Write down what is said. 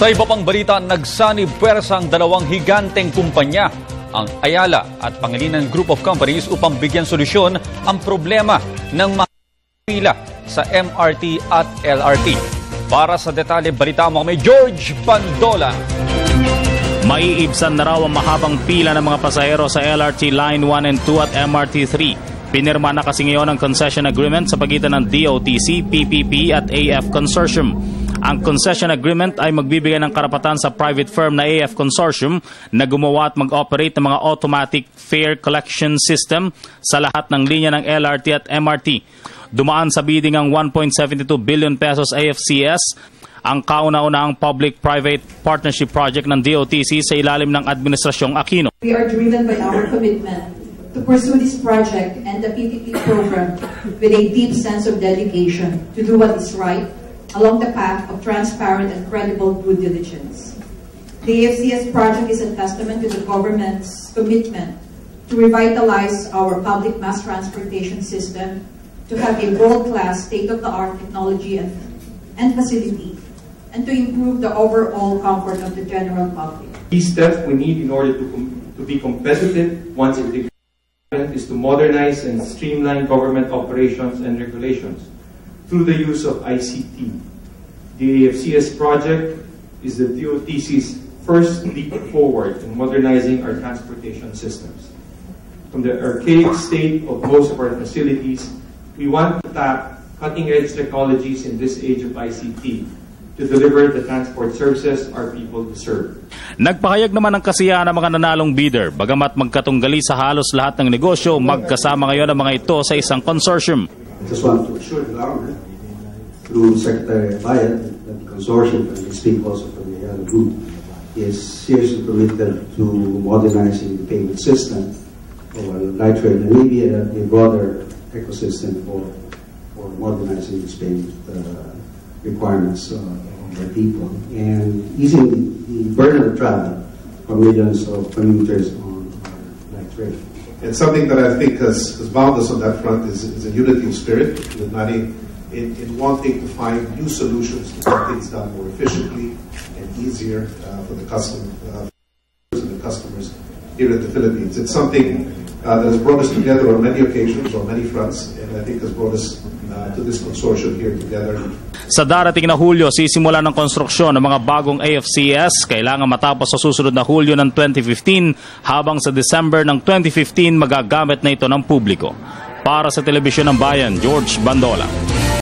Sa iba pang balita, nagsanib puwersa ang dalawang higanteng kumpanya, ang Ayala at Pangilinan Group of Companies upang bigyan solusyon ang problema ng mga pila sa MRT at LRT. Para sa detalye, balita mo kami George Bandola. Maiibsan na raw ang mahabang pila ng mga pasahero sa LRT Line 1 and 2 at MRT 3. Pinirma na kasi ngayon ang concession agreement sa pagitan ng DOTC, PPP at AF Consortium. Ang concession agreement ay magbibigay ng karapatan sa private firm na AF Consortium na gumawa at mag-operate ng mga automatic fare collection system sa lahat ng linya ng LRT at MRT. Dumaan sa bidding ang 1.72 billion pesos AFCS, ang kauna-unahang public-private partnership project ng DOTC sa ilalim ng Administrasyong Aquino. We are driven by our commitment to pursue this project and the PPP program with a deep sense of dedication to do what is right along the path of transparent and credible due diligence. The AFCS project is a testament to the government's commitment to revitalize our public mass transportation system, to have a world-class, state-of-the-art technology and facility, and to improve the overall comfort of the general public. These steps we need in order to be competitive once integrated is to modernize and streamline government operations and regulations through the use of ICT. The AFCS project is the DOTC's first leap forward in modernizing our transportation systems. From the archaic state of most of our facilities, we want to tap cutting-edge technologies in this age of ICT to deliver the transport services our people deserve. Nagpahayag naman ng kasiyahan ng mga nanalong bidder, bagamat magkatunggali sa halos lahat ng negosyo, magkasama ngayon ang mga ito sa isang consortium. I just want to assure the government through Secretary Bayad that the consortium, and we speak also from the Ayala Group, is seriously committed to modernizing the payment system of light rail and maybe a broader ecosystem for modernizing this payment requirements of the people and easing the burden of travel for millions of commuters on light rail. And something that I think has bound us on that front is a unity of spirit, with Nani in wanting to find new solutions to get things done more efficiently and easier for the customers here in the Philippines. It's something that has brought us together on many occasions, on many fronts, and I think has brought us to this consortium here together. Sa darating na Hulyo, sisimula ng konstruksyon ng mga bagong AFCS, kailangan matapos sa susunod na Hulyo ng 2015, habang sa December ng 2015 magagamit na ito ng publiko. Para sa Telebisyon ng Bayan, George Bandola.